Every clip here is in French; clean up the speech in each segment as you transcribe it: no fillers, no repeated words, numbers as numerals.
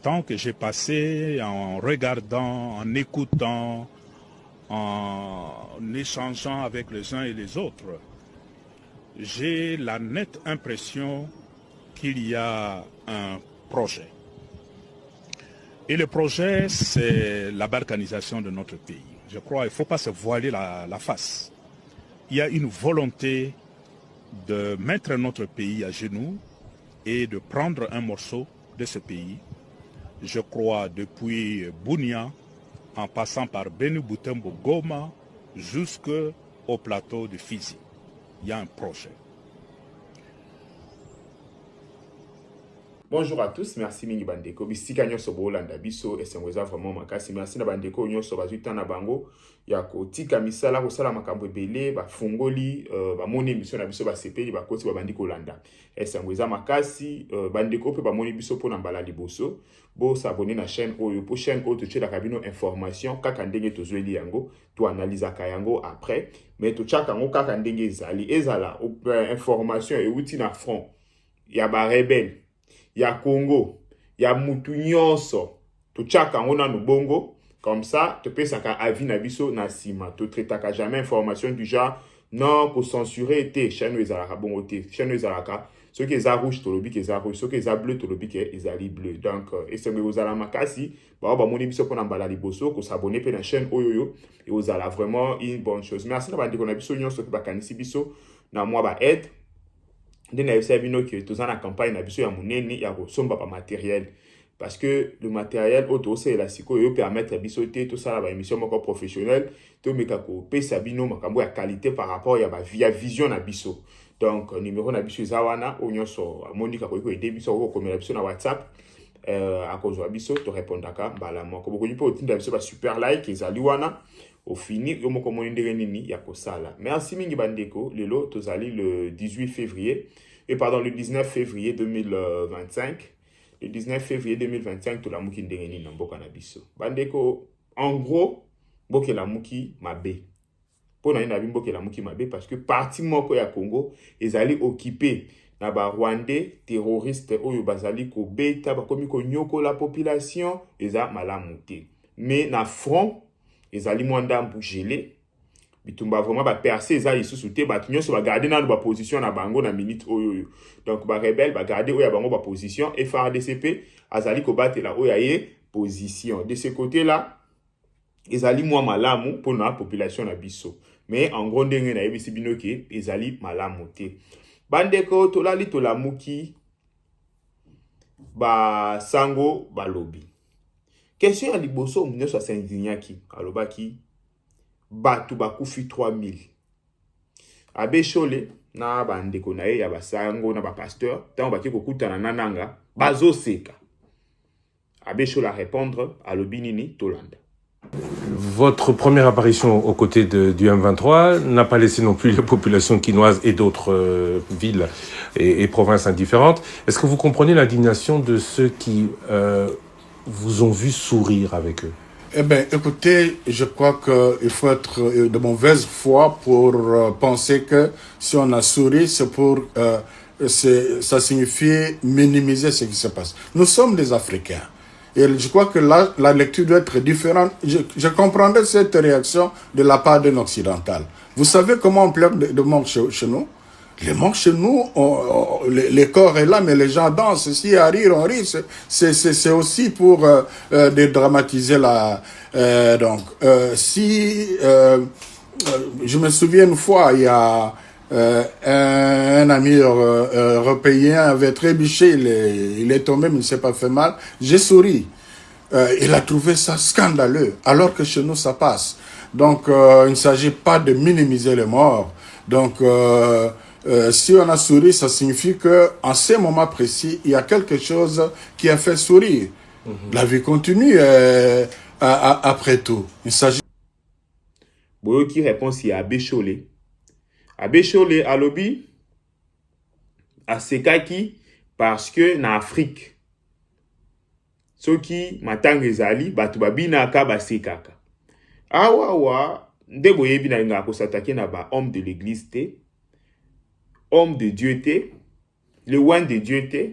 temps que j'ai passé en regardant, en écoutant, en échangeant avec les uns et les autres, j'ai la nette impression qu'il y a un projet. Et le projet, c'est la balkanisation de notre pays. Je crois qu'il ne faut pas se voiler la face. Il y a une volonté de mettre notre pays à genoux et de prendre un morceau de ce pays. Je crois depuis Bunia, en passant par Beni Butembo Goma, jusqu'au plateau de Fizi. Il y a un projet. Bonjour à tous, merci mingi bandeko. Bisika nyoso bolanda biso esengweza vraiment makasi. Merci na bandeko nyoso bazuita na bango ya kotika misala kosala makambo ebele bafungoli bamoni émission na biso basepeli bakoti babandi kolanda. Esengweza makasi bandeko pe bamoni biso pona mbala liboso. Bo s'abonner na chaîne oyo po chaîne oyo to tshela kabino information kaka ndenge tozweli yango to analyse ka yango après mais to tshaka ngo kaka ndenge ezala information e uti na front ya ba rebelle ya Congo, ya mutu nyonso, to tchaka ngona no bongo, comme ça, te pesa ka avis na biso na sima, to traitaka jamais information du genre, non, ko censurer te, chaîne ezalaka bongo te, chaîne ezalaka, ceux qui est rouge, to lobi qui est rouge, ceux qui est bleu, to lobi qui est bleu. Donc, et c'est ozala makasi, ba moni biso pona mbala liboso, ko s'abonner pe na chaîne oyoyo, et ozala vraiment une bonne chose. Merci na bandi ko na biso nyonso ki bakanisi biso, na moi ba aide, de na yebisa bino ke toza na campagne na biso ya munene ya kosomba pa matériel parce que le matériel auto c'est la siko yo permettre biso te to sala ba émission moko professionnelle to meka ko pesa bino makambo ya qualité par rapport ya ba via vision na biso. Donc numéro na biso zawana onyoso monika ko aider biso ko komela biso na WhatsApp a kozwa biso to répondaka mbala moko boko nipo tinda biso ba super like ezali wana au fini yo moko moni ndenge nini ya kosala. Merci mingi bandeko lelo tozali le 18 février et pardon le 19 février 2025. Le 19 février 2025 to la muki ndenge nini na mboka na biso. Bandeko en gros boke la muki mabe. Pona ina bimboke la muki mabe parce que parti moko ya Congo ezali occupé na ba Rwandais terroriste oyo bazali ko beta ba komi ko nyoko la population eza malamu te. Mais na front ezali mwanda mbugele bitumba vraiment ba percer eza lisusu te ba nyonso ba garder na ba position na bango na minute oyo. Donc ba rebelle ba garder oya bango ba position et FARDCP azali ko batela oya ye position. De ce côté là ezali mwa malamu pour na population na biso. Mais en gros ndenge na yebisi bino ke ezali malamu te. Bandeko tolali tolamuki ba sango balobi. Question ya liboso mneso asendinyaki alobaki batu bakufi 3000. Abe Chole na bandeko na ye ya basango na ba pasteur tant baki kokutana nananga bazo seka. Abe Chole a répondre alobi nini tolanda. Votre première apparition aux côtés du M23 n'a pas laissé non plus les populations quinoises et d'autres villes et provinces indifférentes. Est-ce que vous comprenez l'indignation de ceux qui vous ont vu sourire avec eux? Eh bien, écoutez, je crois qu'il faut être de mauvaise foi pour penser que si on a souri, c'est pour... ça signifie minimiser ce qui se passe. Nous sommes des Africains. Et je crois que là, la lecture doit être différente. Je comprendrais cette réaction de la part d'un occidental. Vous savez comment on pleure de morts chez nous? Les morts chez nous, les corps est là, mais les gens dansent. Si à rire, on rit. C'est aussi pour dédramatiser la... je me souviens une fois, il y a... un ami européen avait trébuché, il est tombé, mais il ne s'est pas fait mal. J'ai souri. Il a trouvé ça scandaleux, alors que chez nous, ça passe. Donc, il ne s'agit pas de minimiser les morts. Donc, si on a souri, ça signifie qu'en ces moments précis, il y a quelque chose qui a fait sourire. La vie continue après tout. Il s'agit... Boyo qui répond si Abe Chole. Abe Chole alobi asekaki parce que na Afrique soki matanga ezali batu babinaka basekaka awa nde boyebi na nga kosataki na ba homme de l'église te homme de Dieu te le loin de Dieu te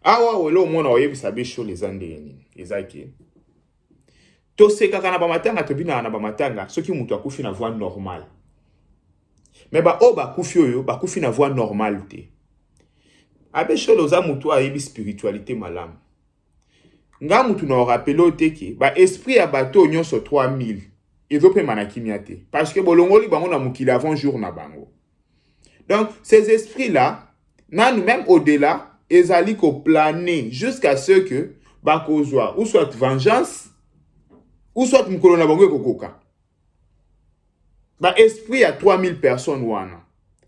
awa welo omona oyebisa biso les andeni ezaki to sekaka na bamatanga to bina na bamatanga soki mutu akufi na voie normale mais ba o bakufi oyo bakufi na voie normale te abesho loza mutu ayebi spiritualité malamu nga mutu na rappelo te ke ba esprit ya bato nyonso 3000 ezopema na kimia te parce que bolongoli bango na mukili avant jour na bango. Donc ces esprits là nanu même au-delà ezali ko planer jusqu'à ce que bakozwa ou soit vengeance ou soit mukolo na bango kokoka. Ba esprit ya 3000 personnes wana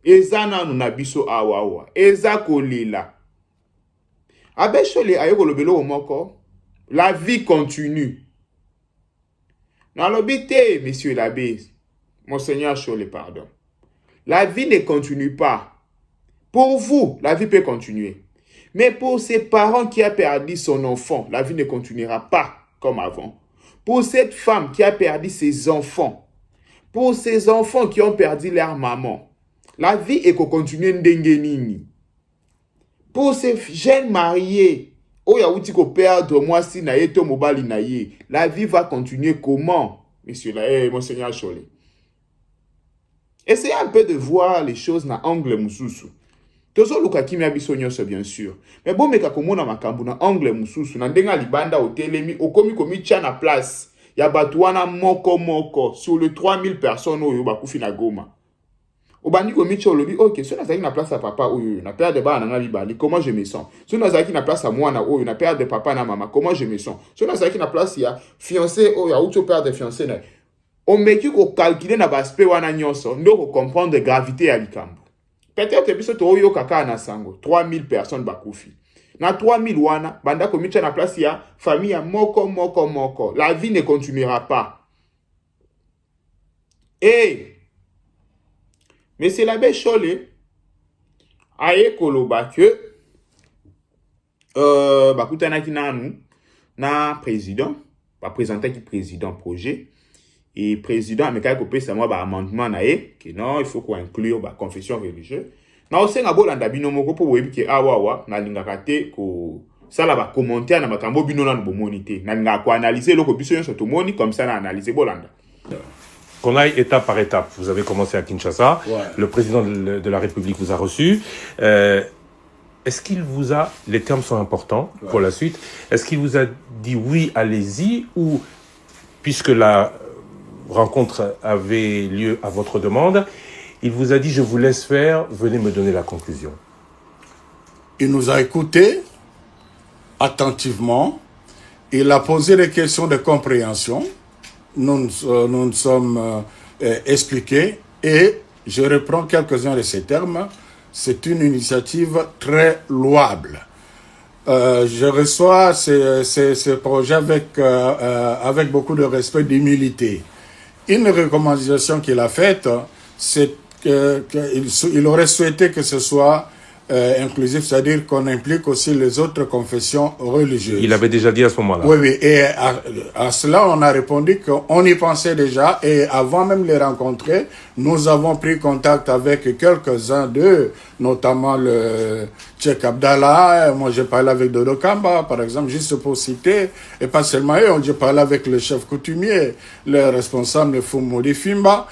eza nanu na biso awawa eza kolela abeshole ayoko lobelo moko. La vie continue. Dans l'obité, monsieur l'abbé, monseigneur Chole, pardon. La vie ne continue pas. Pour vous, la vie peut continuer. Mais pour ces parents qui a perdu son enfant, la vie ne continuera pas comme avant. Pour cette femme qui a perdu ses enfants, pour ces enfants qui ont perdu leur maman, la vie est continuer ndengenini. Pour ces jeunes mariés, oh ya outi ko perdre moi si na yeto mobali na ye, la vie va continuer comment, monsieur là, monseigneur Chole. Essayez un peu de voir les choses na angle mususu. Tozo luka kimia biso nyonso bien sûr. Mais bon meka komona makambu na angle mususu na ndenga libanda hotelemi okomi komi tia na place ya batu wana moko sur les 3000 personnes oyo bakufi na Goma. Obandi komi tia olobi OK, so nazaki na place ya papa oyo na père de bana na libali, comment je me sens? So nazaki na place ya mwana oyo na père de papa na mama, comment je me sens? So nazaki na place ya fiancé oyo ya uto père de fiancé na. On meki ko calculer na baspe wana nyonso ndo ko comprendre gravité ya likambo. Peut-être biso to oyo kaka na sango 3000 personnes bakufi. Na 3000 wana banda ko micha na place ya famille ya moko. La vie ne continuera pas. Et Monsieur l'abbé Chole aye koloba que bakutana kinanu na président ba présenter qui président projet et président ameka ko pesa moi ba amendement na ye que non il faut qu'on inclure ba confession religieuse na osenga bolanda bino moko po boyebi ke awawa na lingaka te ko sala ba commentaire na makambo bino na bomoni te na linga ko analyser loko biso nyonso to moni comme ça na analyser bolanda. Qu'on aille étape par étape. Vous avez commencé à Kinshasa. Ouais. Le président de la République vous a reçu. Est-ce qu'il vous a... Les termes sont importants pour la suite. Est-ce qu'il vous a dit oui, allez-y, ou puisque la rencontre avait lieu à votre demande, il vous a dit je vous laisse faire, venez me donner la conclusion? Il nous a écoutés attentivement. Il a posé des questions de compréhension. Nous nous sommes expliqués et je reprends quelques-uns de ces termes. C'est une initiative très louable. Je reçois ce projet avec beaucoup de respect, d'humilité. Une recommandation qu'il a faite, c'est qu'il aurait souhaité que ce soit inclusif, c'est-à-dire qu'on implique aussi les autres confessions religieuses. Il avait déjà dit à ce moment-là. Oui. Et à cela, on a répondu qu'on y pensait déjà. Et avant même de les rencontrer, nous avons pris contact avec quelques-uns d'eux, notamment le Cheikh Abdallah. Moi, j'ai parlé avec Dodo Kamba, par exemple, juste pour citer. Et pas seulement eux, j'ai parlé avec le chef coutumier, le responsable Fumodi Fimba.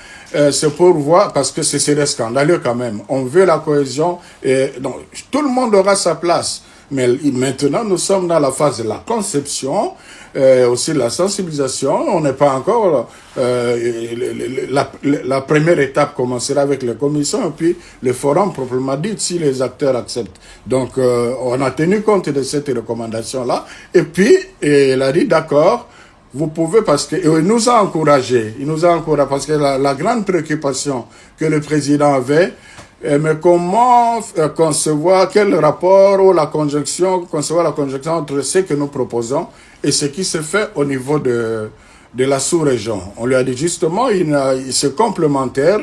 C'est pour voir, parce que c'est scandaleux quand même. On veut la cohésion et donc, tout le monde aura sa place. Mais maintenant, nous sommes dans la phase de la conception, aussi de la sensibilisation. On n'est pas encore... la première étape commencera avec les commissions et puis le forum proprement dit si les acteurs acceptent. Donc, on a tenu compte de cette recommandation-là. Et puis, il a dit d'accord, vous pouvez, parce que il nous a encouragés. Il nous a encouragés parce que la grande préoccupation que le président avait, mais comment concevoir, quel rapport ou concevoir la conjonction entre ce que nous proposons et ce qui se fait au niveau de la sous-région. On lui a dit justement, c'est complémentaire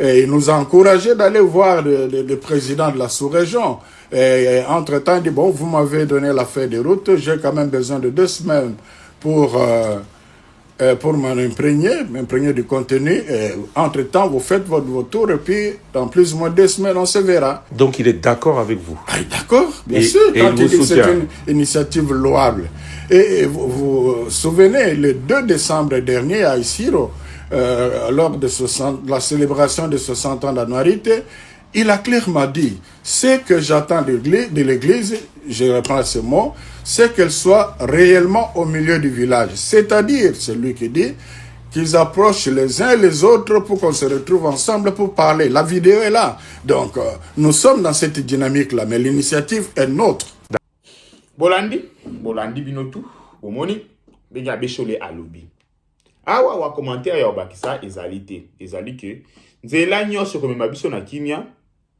et il nous a encouragé d'aller voir le président de la sous-région. Et entre-temps, il dit, bon, vous m'avez donné la feuille de route, j'ai quand même besoin de 2 semaines pour pour m'imprégner du contenu. Et entre-temps, vous faites votre tour et puis dans plus ou moins 2 semaines, on se verra. Donc il est d'accord avec vous? Ah, d'accord, bien sûr, quand il dit que c'est une initiative louable. Et vous vous souvenez, le 2 décembre dernier à Isiro, lors de la célébration de 60 ans d'annualité, il a clairement dit, ce que j'attends de l'Église, je reprends ce mot, c'est qu'elle soit réellement au milieu du village. C'est-à-dire, c'est lui qui dit, qu'ils approchent les uns les autres pour qu'on se retrouve ensemble pour parler. La vidéo est là. Donc, nous sommes dans cette dynamique-là, mais l'initiative est nôtre. Bolandi binotu, omoni, benya beshole alobi. Awa wa commentaire ya obakisa ezalite, ezali ke, nzela nyonso komema biso na kimia,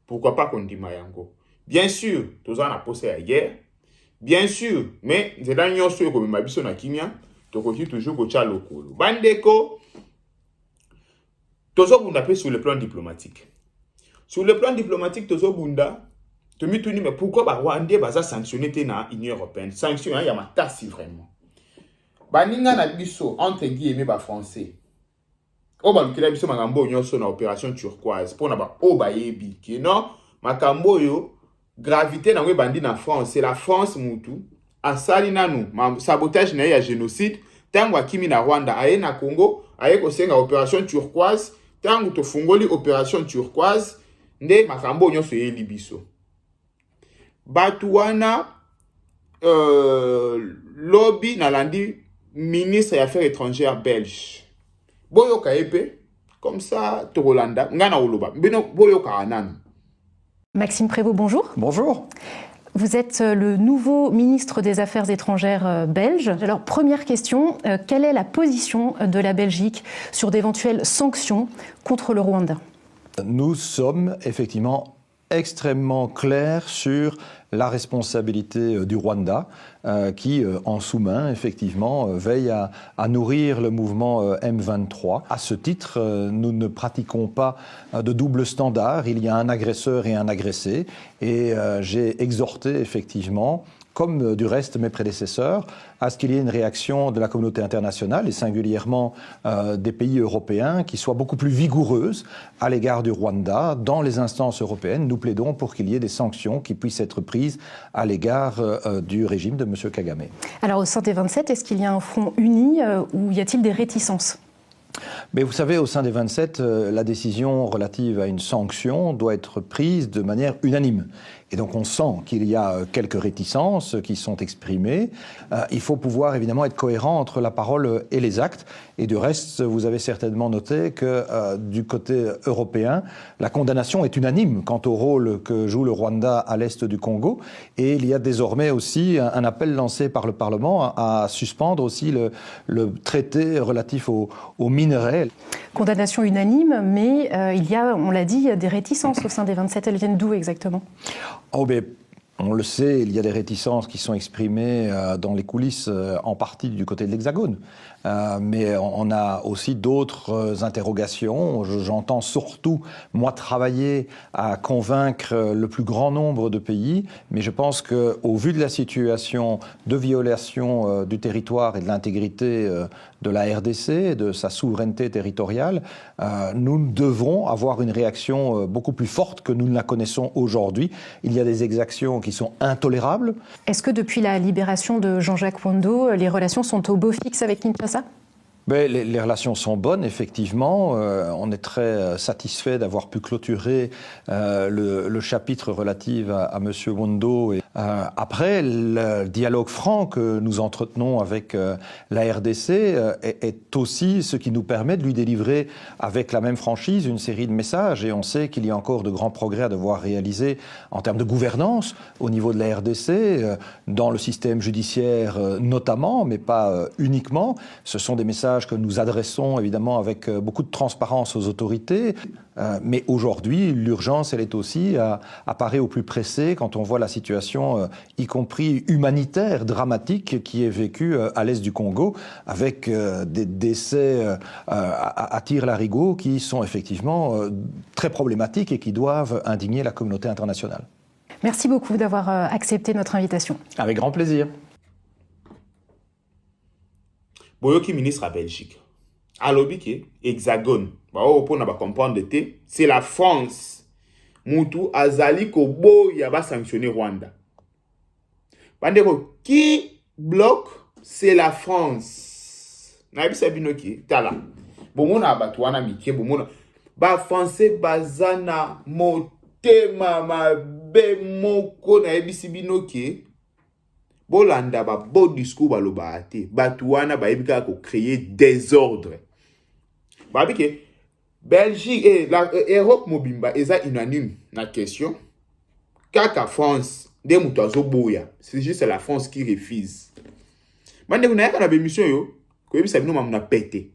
pourquoi pas kondima yango. Bien sûr, toza na pose ya guerre, bien sûr, mais nzela nyonso komema biso na kimia, tokoki toujours kocha lokolo. Bandeko, tozo bunda pe sur le plan diplomatique. Sur le plan diplomatique, tozo bunda, tomituni, mais pourquoi ba Rwandais baza sanctionné te na Union européenne? Sanction, ya matasi vraiment. Baninga na biso, entre guillemets, ba français. Oba lukila biso makambo nyonso na opération turquoise. Pona ba oba yebi. Ki non, makambo yo, gravité na we bandi na France. C'est la France mutu. Asali nanu, sabotage na ya génocide. Tango akimi na Rwanda, aye na Congo, aye kosenga opération turquoise. Tango to fungoli opération turquoise, nde makambo nyonso ye libiso. Batuana, lobby na landi, ministre des Affaires étrangères belge. Boyoka epe, comme ça, Torolanda, ngana oloba. Bino boyoka anan. Maxime Prévost, bonjour. Bonjour. Vous êtes le nouveau ministre des Affaires étrangères belge. Alors, première question, quelle est la position de la Belgique sur d'éventuelles sanctions contre le Rwanda? Nous sommes effectivement extrêmement clairs sur la responsabilité du Rwanda qui, en sous-main, effectivement, veille à nourrir le mouvement M23. À ce titre, nous ne pratiquons pas de double standard. Il y a un agresseur et un agressé. Et j'ai exhorté, effectivement, comme du reste mes prédécesseurs, à ce qu'il y ait une réaction de la communauté internationale et singulièrement des pays européens qui soit beaucoup plus vigoureuse à l'égard du Rwanda. Dans les instances européennes, nous plaidons pour qu'il y ait des sanctions qui puissent être prises à l'égard du régime de M. Kagame. Alors au sein des 27, est-ce qu'il y a un front uni ou y a-t-il des réticences ? Mais vous savez, au sein des 27, la décision relative à une sanction doit être prise de manière unanime. Et donc on sent qu'il y a quelques réticences qui sont exprimées. Il faut pouvoir évidemment être cohérent entre la parole et les actes. Et du reste, vous avez certainement noté que du côté européen, la condamnation est unanime quant au rôle que joue le Rwanda à l'est du Congo. Et il y a désormais aussi un appel lancé par le Parlement à suspendre aussi le traité relatif aux minerais. Condamnation unanime, mais il y a, on l'a dit, des réticences au sein des 27. Elles viennent d'où exactement ? Oh, ben, on le sait, il y a des réticences qui sont exprimées dans les coulisses, en partie du côté de l'Hexagone. Mais on a aussi d'autres interrogations. J'entends surtout, moi, travailler à convaincre le plus grand nombre de pays. Mais je pense qu'au vu de la situation de violation du territoire et de l'intégrité de la RDC, de sa souveraineté territoriale, nous devrons avoir une réaction beaucoup plus forte que nous ne la connaissons aujourd'hui. Il y a des exactions qui sont intolérables. Est-ce que depuis la libération de Jean-Jacques Wando, les relations sont au beau fixe avec Kinshasa ? Mais les relations sont bonnes, effectivement. On est très satisfait d'avoir pu clôturer le chapitre relatif à M. Wando. Après, le dialogue franc que nous entretenons avec la RDC est aussi ce qui nous permet de lui délivrer avec la même franchise une série de messages. Et on sait qu'il y a encore de grands progrès à devoir réaliser en termes de gouvernance au niveau de la RDC, dans le système judiciaire notamment, mais pas uniquement. Ce sont des messages que nous adressons évidemment avec beaucoup de transparence aux autorités. Mais aujourd'hui, l'urgence, elle est aussi apparaît au plus pressé quand on voit la situation, y compris humanitaire, dramatique, qui est vécue à l'est du Congo, avec des décès à tire-larigot qui sont effectivement très problématiques et qui doivent indigner la communauté internationale. Merci beaucoup d'avoir accepté notre invitation. Avec grand plaisir. boyoki ministre à Belgique. Alobi ke hexagone. Ba o pour na ba comprendre te, c'est la France. Mutu azali ko boya ba sanctionner Rwanda. Bandeko qui bloque, c'est la France. Na bisa binoki tala. Bomona abatwana mike bomona ba français bazana motema mabe moko na ebisi binoki. Bolanda ba beau discours baloba ate batuana ba ebika ko créer désordre. Ba bike Belgique et l'Europe mobimba eza unanime na question. Kaka France de mutazo boya, c'est juste la France qui refuse. Bande kuna yaka na bémission yo, ko yebisa bino mamuna pété.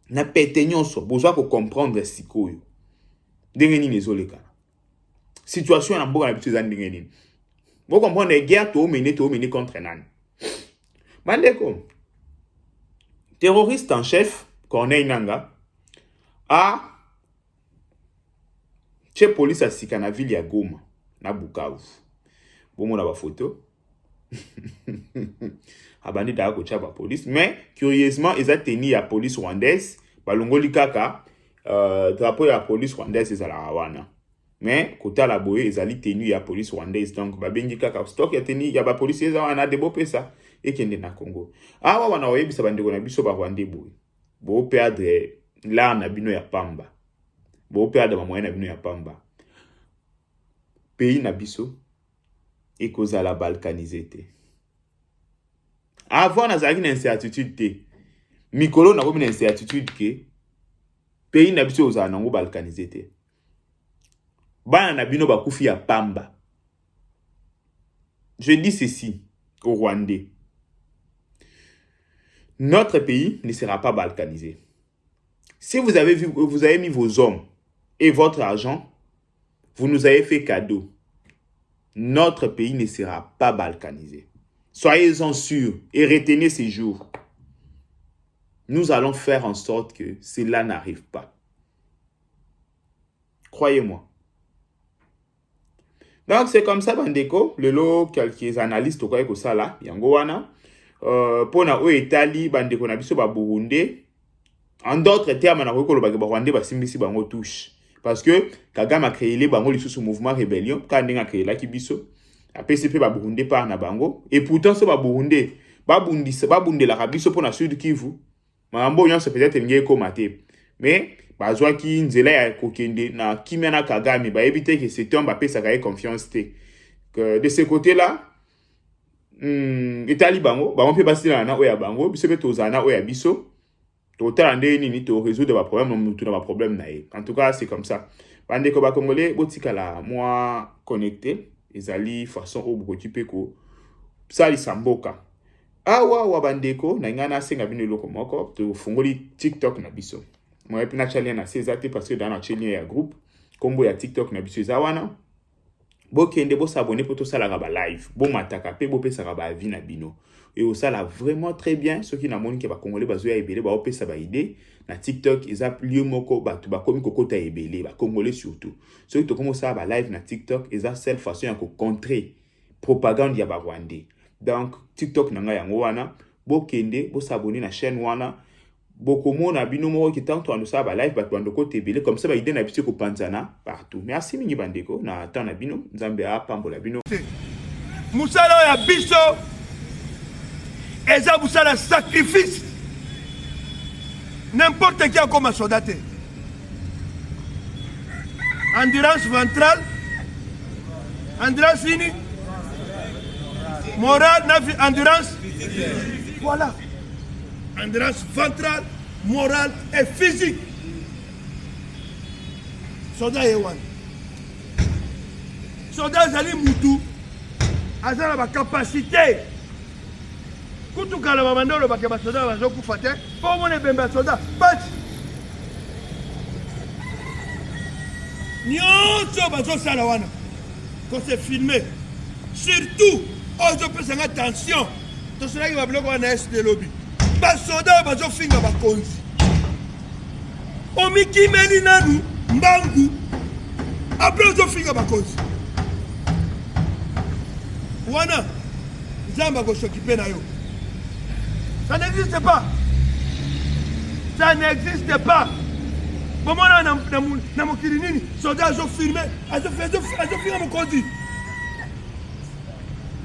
Na pété nyonso, besoin ko comprendre sikoyo. Ndenge nini ezoleka. Situation na mboka na bitu za ndenge nini. Vous comprenez, guerre to mener contre nani. Bandeko, terroriste en chef, Corneille Nanga, a chez police à Sika ville ya Goma, na Bukavu. Bon, on a ba photo. Abandi da ko cha ba police, mais curieusement, ils ont tenu la police rwandaise, balongoli kaka drapeau ya police rwandaise ezala wana. Mais kota la boye ezali tenu ya police rwandaise, donc babengi kaka stock ya tenu ya ba police ezala na debope ça et kende na Congo. Awa wana oyebisa bandeko na biso ba rwandais boye. Bo perdre la na bino ya pamba. Bo perdre ba moyen na bino ya pamba. Pays na biso ekozala balkanisé te. Avant nazaki na incertitude te. Mikolo na komi na incertitude ke pays na biso ozala nango balkanisé te. Bana na bino bakufi ya pamba. Je dis ceci aux Rwandais. Notre pays ne sera pas balkanisé. Si vous avez mis vos hommes et votre argent, vous nous avez fait cadeau. Notre pays ne sera pas balkanisé. Soyez-en sûrs et retenez ces jours. Nous allons faire en sorte que cela n'arrive pas. Croyez-moi. Donc c'est comme ça, bandeko, le lot quelques analystes au quoi ça là, yango wana. Pour na o Italie, bandeko na biso ba Burundi. En d'autres termes, na ko lo ba Rwanda ba simbisi bango touche. Parce que Kagame a créé les bango sous mouvement rébellion, quand il a créé la kibiso. A PCP ba Burundi par na bango et pourtant ce ba Burundi la rabiso pour na sud Kivu. Mambo nyon c'est peut-être ngé ko maté. Mais bazwa ki nzela ya kokende na kimena Kagame ba éviter que cet homme ba pesa ka confiance te. Que de ce côté-là, Italie bango, ba on peut passer na oya bango, biso beto zana oya biso. Total ande nini to résoudre ba problème non tout ba problème na e. En tout cas, c'est comme ça. Bande ko ba congolais botika la moi connecté, ezali façon au bokotipe ko sali samboka. Awa wa bandeko na ngana senga bino loko moko to fungoli TikTok na biso. Moi epina challenge na sezate parce que dans la chaîne ya groupe kombo ya TikTok na biso zawana. Bokende bo s'abonner pour tout ça la ba live. Bo mataka pe bo pesa ba vie na bino. Et au ça là vraiment très bien ceux qui na moni ke ba congolais bazo ya ebele ba opesa ba idée na TikTok eza lieu moko ba tu ba komi kokota ebele ba congolais surtout. Ceux qui to commence ba live na TikTok eza seule façon ya ko contrer propagande ya ba Rwandais. Donc TikTok nanga yango wana bokende bo s'abonner na chaîne wana bokomo na bino moko ki tanto anu sa ba live ba bandoko tebele comme ça ba idée na biso ko panzana partout. Merci mingi bandeko na temps na bino nzambe a pambola bino. Musala ya biso eza musala sacrifice. N'importe qui a comme soldat. Endurance ventrale, endurance fini, morale, endurance. Voilà. Endurance ventrale, morale et physique. Soldat Ewan. Soldat Zali Moutou a la capacité. Kutu kala mamandolo bakeba soldat bazoku fate. Pour mon bemba soldat. But nyonso bazo sala wana. Quand c'est filmé. Surtout, on peut faire attention. Tout cela qui va bloquer un est de lobby. Basoda bazo finga bakonzi. Omiki melinanu mbangu. Après bazo finga bakonzi. Wana zamba go s'occuper na yo. Ça n'existe pas. Ça n'existe pas. Bon, moi, dans mon kirinini, soldat, je filmé, je filmé mon conduit.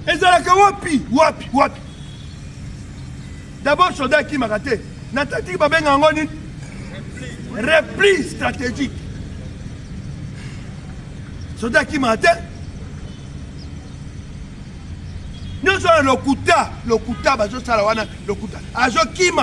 Et ça l'a wapi. D'abord, soldat qui m'a raté. Natati Babeng Angoni. Repli stratégique. Soldat qui m'a raté. Nous sommes le Kuta, bazo salawana, le Kuta. Ajo qui m'a